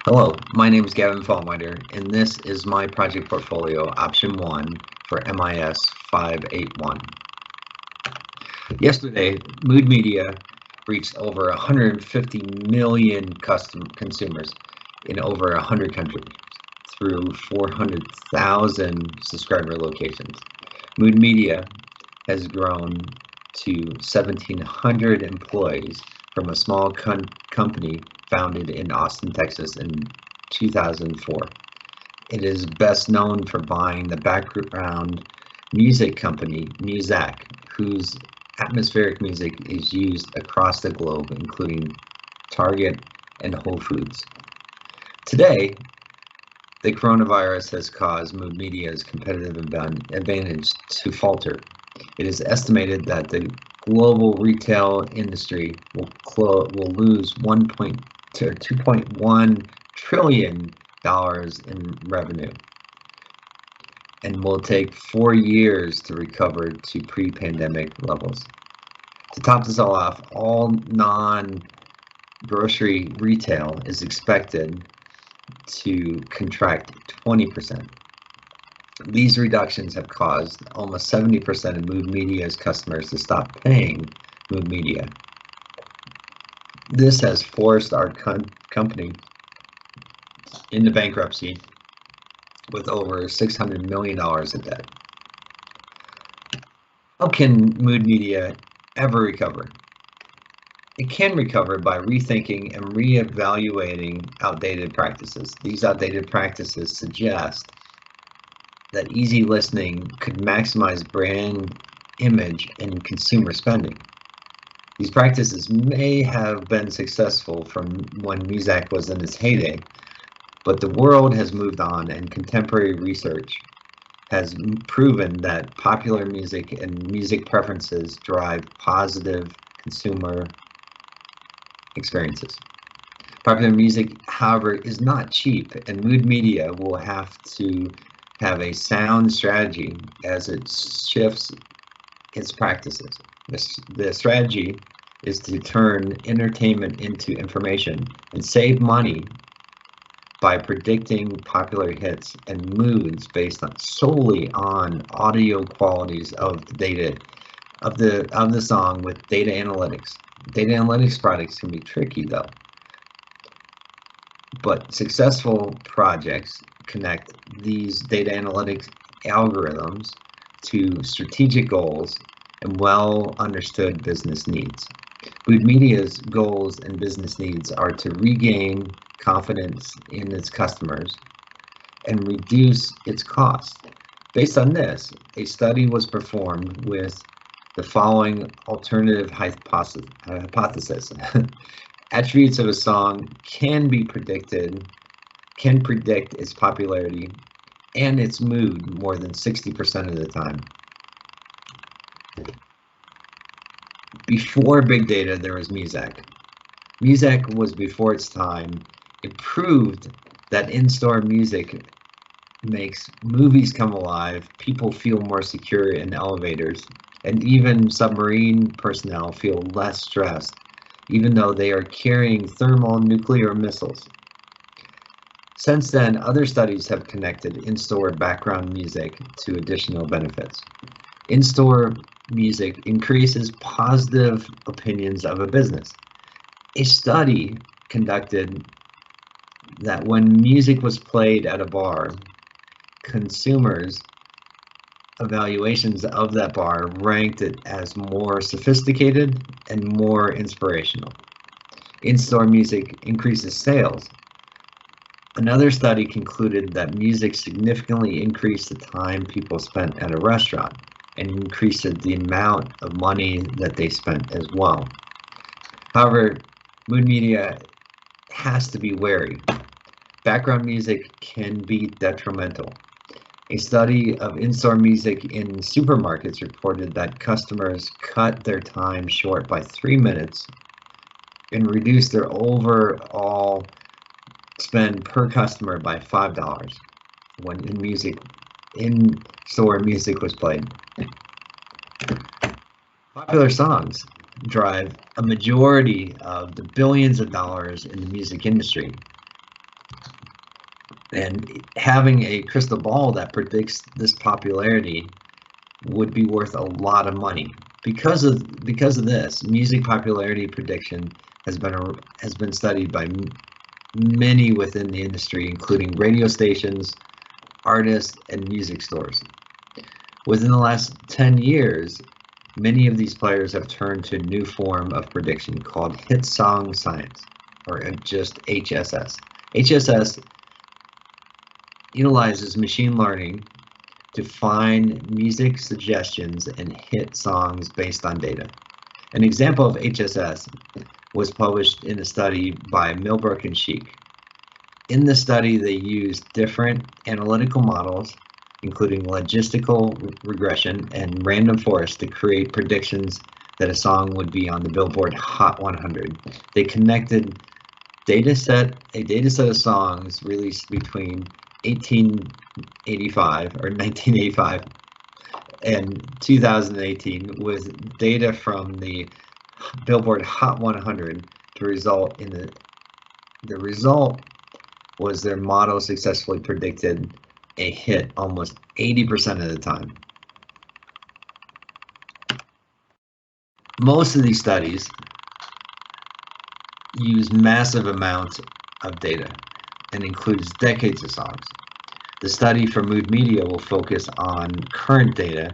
Hello, my name is GavinFollenweider, and this is my project portfolio option 1 for MIS 581. Yesterday, Mood Media reached over 150 million consumers in over 100 countries through 400,000 subscriber locations. Mood Media has grown to 1,700 employees from a small company founded in Austin, Texas in 2004. It is best known for buying the background music company Muzak, whose atmospheric music is used across the globe, including Target and Whole Foods. Today, the coronavirus has caused Mood Media's competitive advantage to falter. It is estimated that the global retail industry will lose $2.1 trillion in revenue and will take 4 years to recover to pre-pandemic levels. To top this all off, all non-grocery retail is expected to contract 20%. These reductions have caused almost 70% of Mood Media's customers to stop paying Mood Media. This has forced our company into bankruptcy with over $600 million in debt. How can Mood Media ever recover? It can recover by rethinking and reevaluating outdated practices. These outdated practices suggest that easy listening could maximize brand image and consumer spending. These practices may have been successful from when Muzak was in its heyday, but the world has moved on, and contemporary research has proven that popular music and music preferences drive positive consumer experiences. Popular music, however, is not cheap, and Mood Media will have to have a sound strategy as it shifts its practices. The strategy is to turn entertainment into information and save money by predicting popular hits and moods based solely on audio qualities of the data of the song with data analytics. Data analytics products can be tricky though, but successful projects connect these data analytics algorithms to strategic goals and well understood business needs. Mood Media's goals and business needs are to regain confidence in its customers and reduce its costs. Based on this, a study was performed with the following alternative hypothesis. Attributes of a song can predict its popularity and its mood more than 60% of the time. Before big data, there was Muzak. Muzak was before its time. It proved that in-store music makes movies come alive, people feel more secure in elevators, and even submarine personnel feel less stressed, even though they are carrying thermonuclear missiles. Since then, other studies have connected in-store background music to additional benefits. In-store music increases positive opinions of a business. A study conducted that when music was played at a bar, consumers' evaluations of that bar ranked it as more sophisticated and more inspirational. In-store music increases sales. Another study concluded that music significantly increased the time people spent at a restaurant and increased the amount of money that they spent as well. However, Mood Media has to be wary. Background music can be detrimental. A study of in-store music in supermarkets reported that customers cut their time short by 3 minutes and reduced their overall spend per customer by $5 when in-store music was played. Popular songs drive a majority of the billions of dollars in the music industry. And having a crystal ball that predicts this popularity would be worth a lot of money. Because of this, music popularity prediction has been studied by many within the industry, including radio stations, artists, and music stores. Within the last 10 years, many of these players have turned to a new form of prediction called hit song science, or just HSS. HSS utilizes machine learning to find music suggestions and hit songs based on data. An example of HSS was published in a study by Millbrook and Sheik. In the study, they used different analytical models, including logistical regression and random forest, to create predictions that a song would be on the Billboard Hot 100. They connected a data set of songs released between 1985 and 2018 with data from the Billboard Hot 100 to result in the result was their model successfully predicted a hit almost 80% of the time. Most of these studies use massive amounts of data and includes decades of songs. The study for Mood Media will focus on current data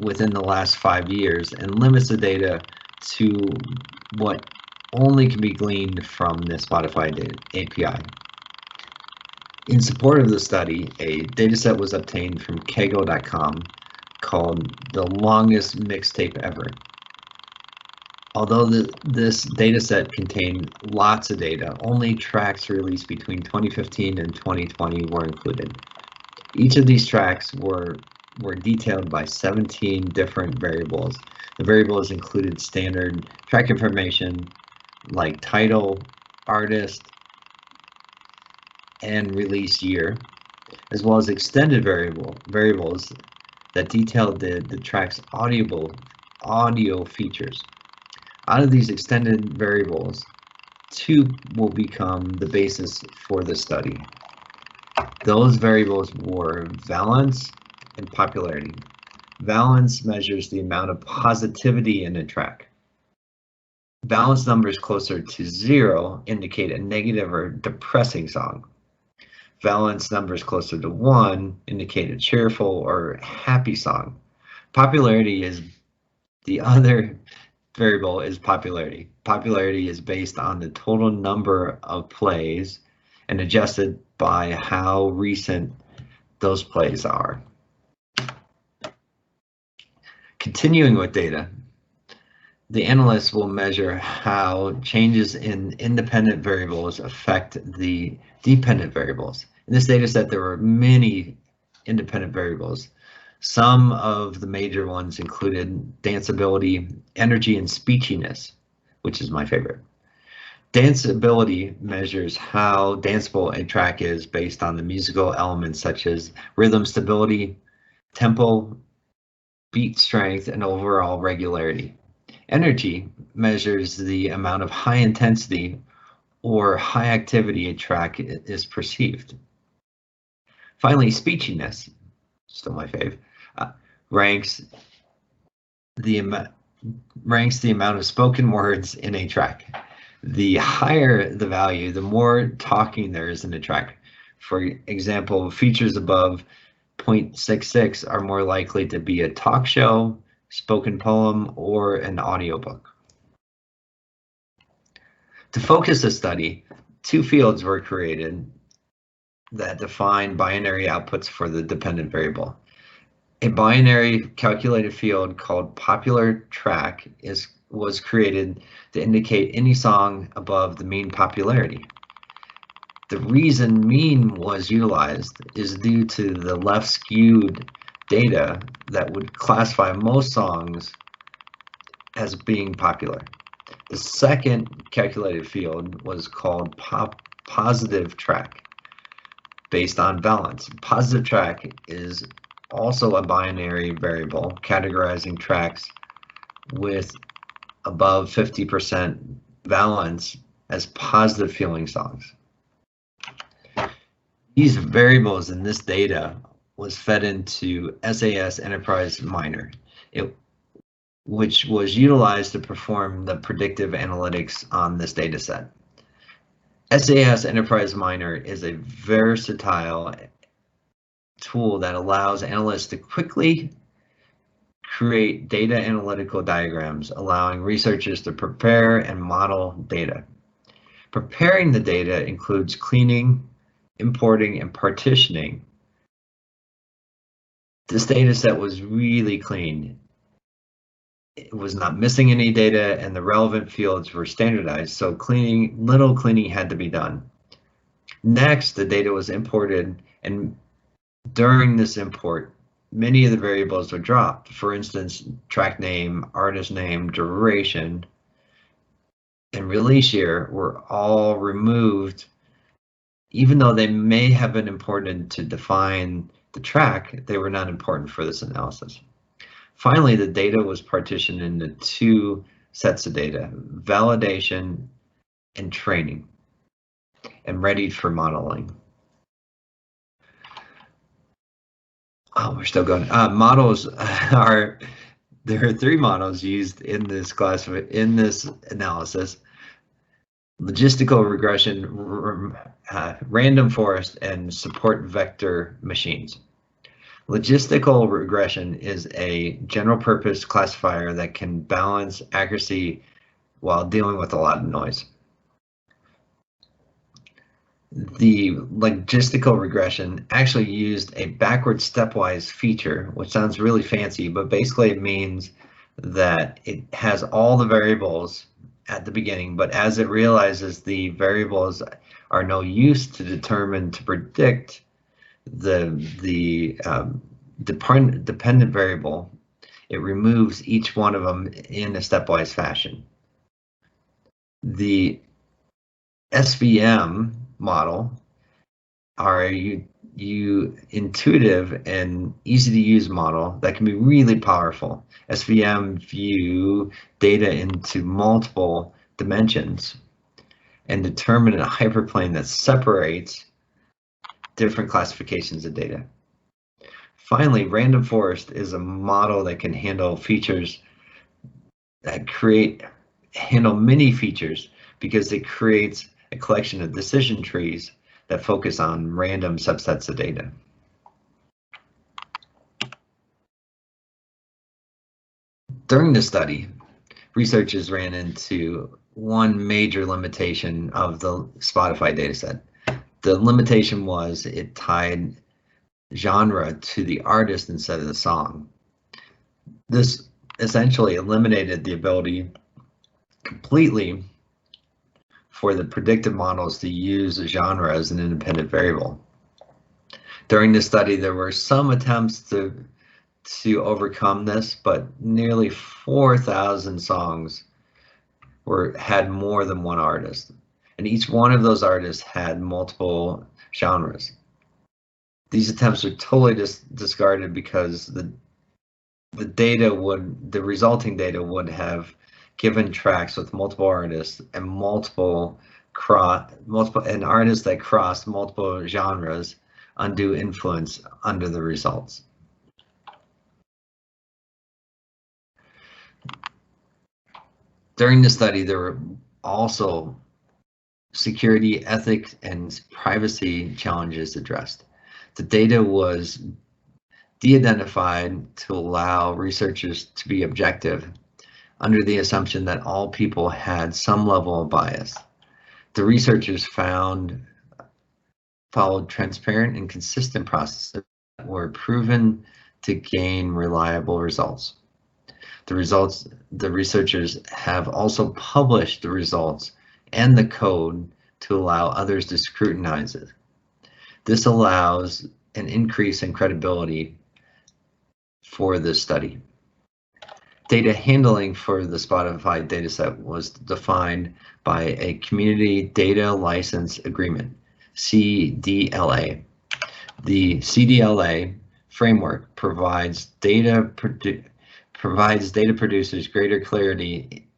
within the last 5 years and limits the data to what only can be gleaned from the Spotify data API. In support of the study, a dataset was obtained from Kaggle.com called The Longest Mixtape Ever. Although this dataset contained lots of data, only tracks released between 2015 and 2020 were included. Each of these tracks were detailed by 17 different variables. The variables included standard track information like title, artist, and release year, as well as extended variables that detailed the track's audio features. Out of these extended variables, 2 will become the basis for the study. Those variables were valence and popularity. Valence measures the amount of positivity in a track. Valence numbers closer to 0 indicate a negative or depressing song. Valence numbers closer to 1 indicate a cheerful or happy song. Popularity is the other variable is popularity. Popularity is based on the total number of plays and adjusted by how recent those plays are. Continuing with data, the analysts will measure how changes in independent variables affect the dependent variables. In this data set, there were many independent variables. Some of the major ones included danceability, energy, and speechiness, which is my favorite. Danceability measures how danceable a track is based on the musical elements such as rhythm stability, tempo, beat strength, and overall regularity. Energy measures the amount of high intensity or high activity a track is perceived. Finally, speechiness, still my fave, ranks the amount of spoken words in a track. The higher the value, the more talking there is in a track. For example, features above 0.66 are more likely to be a talk show, spoken poem, or an audiobook. To focus the study, 2 fields were created that define binary outputs for the dependent variable. A binary calculated field called popular track was created to indicate any song above the mean popularity. The reason mean was utilized is due to the left skewed data that would classify most songs as being popular. The second calculated field was called positive track based on valence. Positive track is also a binary variable categorizing tracks with above 50% valence as positive feeling songs. These variables in this data was fed into SAS Enterprise Miner, which was utilized to perform the predictive analytics on this data set. SAS Enterprise Miner is a versatile tool that allows analysts to quickly create data analytical diagrams, allowing researchers to prepare and model data. Preparing the data includes cleaning, importing, and partitioning. This data set was really clean. It was not missing any data, and the relevant fields were standardized, so little cleaning had to be done. Next, the data was imported, and during this import, many of the variables were dropped. For instance, track name, artist name, duration, and release year were all removed. Even though they may have been important to define the track, they were not important for this analysis. Finally, the data was partitioned into two sets of data, validation and training, and ready for modeling. Oh, we're still going. Models are, there are three models used in this analysis: logistical regression, random forest, and support vector machines. Logistical regression is a general purpose classifier that can balance accuracy while dealing with a lot of noise. The logistical regression actually used a backward stepwise feature, which sounds really fancy, but basically it means that it has all the variables at the beginning, but as it realizes the variables are no use to predict the dependent variable, it removes each one of them in a stepwise fashion. The SVM model are a intuitive and easy to use model that can be really powerful. SVM view data into multiple dimensions and determine a hyperplane that separates different classifications of data. Finally, random forest is a model that can handle features that handle many features because it creates a collection of decision trees that focus on random subsets of data. During the study, researchers ran into one major limitation of the Spotify dataset. The limitation was it tied genre to the artist instead of the song. This essentially eliminated the ability completely for the predictive models to use genre as an independent variable. During the study, there were some attempts to overcome this, but nearly 4,000 songs had more than one artist, and each one of those artists had multiple genres. These attempts were totally discarded because the resulting data would have given tracks with multiple artists and an artist that crossed multiple genres undue influence under the results. During the study, there were also security, ethics, and privacy challenges addressed. The data was de-identified to allow researchers to be objective under the assumption that all people had some level of bias. The researchers followed transparent and consistent processes that were proven to gain reliable results. The researchers have also published the results and the code to allow others to scrutinize it. This allows an increase in credibility for this study. Data handling for the Spotify dataset was defined by a Community Data License Agreement, CDLA. The CDLA framework provides data producers greater clarity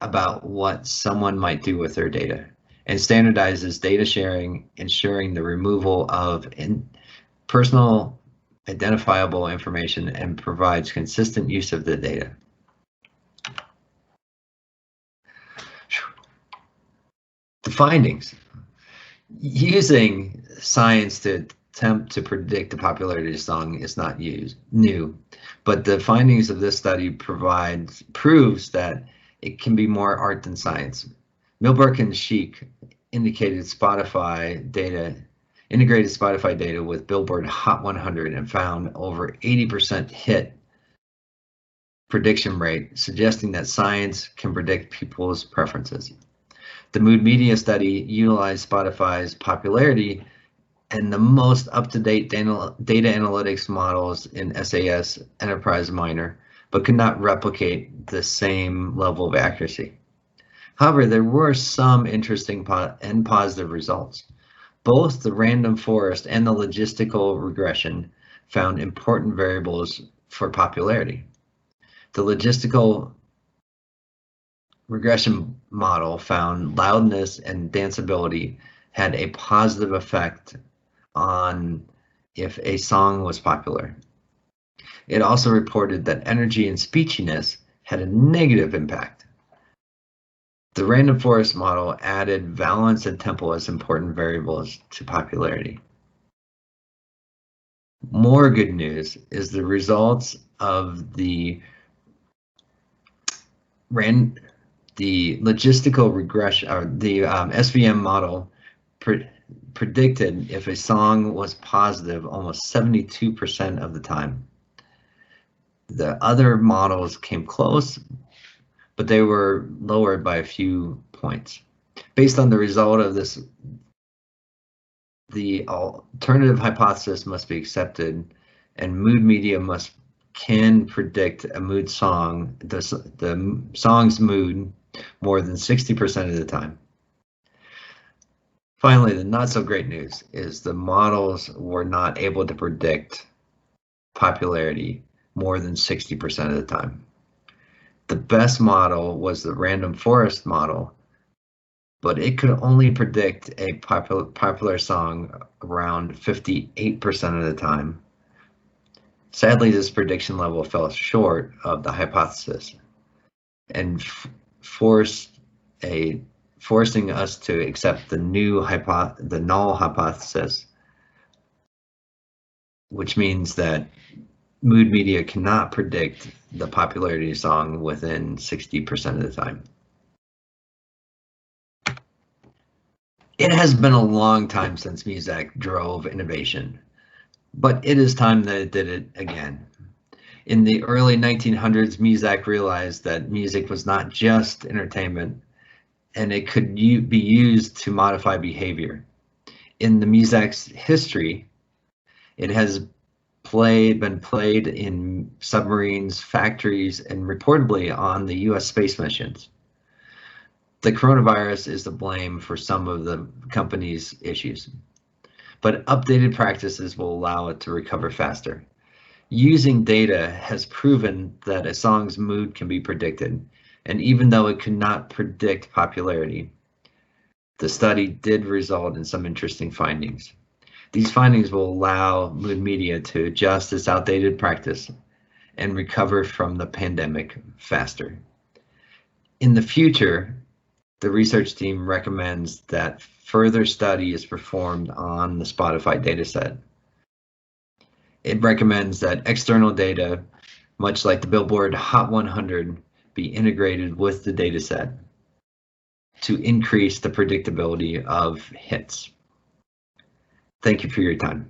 about what someone might do with their data. and standardizes data sharing, ensuring the removal of personal identifiable information and provides consistent use of the data. The findings. Using science to attempt to predict the popularity of a song is not new, but the findings of this study proves that it can be more art than science. Milberg and Sheik integrated Spotify data with Billboard Hot 100 and found over 80% hit prediction rate, suggesting that science can predict people's preferences. The Mood Media study utilized Spotify's popularity and the most up-to-date data analytics models in SAS Enterprise Miner, but could not replicate the same level of accuracy. However, there were some interesting and positive results. Both the random forest and the logistical regression found important variables for popularity. The logistical regression model found loudness and danceability had a positive effect on if a song was popular. It also reported that energy and speechiness had a negative impact. The random forest model added valence and tempo as important variables to popularity. More good news is the results of the logistical regression, or the SVM model predicted if a song was positive almost 72% of the time. The other models came close, but they were lowered by a few points. Based on the result of this, the alternative hypothesis must be accepted, and Mood Media can predict a mood song, the song's mood, more than 60% of the time. Finally, the not so great news is the models were not able to predict popularity more than 60% of the time. The best model was the random forest model, but it could only predict a popular song around 58% of the time. Sadly, this prediction level fell short of the hypothesis and forcing us to accept the null hypothesis, which means that Mood Media cannot predict the popularity of a song within 60% of the time. It has been a long time since Muzak drove innovation, but it is time that it did it again. In the early 1900s, Muzak realized that music was not just entertainment, and it could be used to modify behavior. In the Muzak's history, it has been played in submarines, factories, and reportedly on the US space missions. The coronavirus is to blame for some of the company's issues, but updated practices will allow it to recover faster. Using data has proven that a song's mood can be predicted, and even though it could not predict popularity, the study did result in some interesting findings. These findings will allow Mood Media to adjust its outdated practice and recover from the pandemic faster. In the future, the research team recommends that further study is performed on the Spotify dataset. It recommends that external data, much like the Billboard Hot 100, be integrated with the dataset to increase the predictability of hits. Thank you for your time.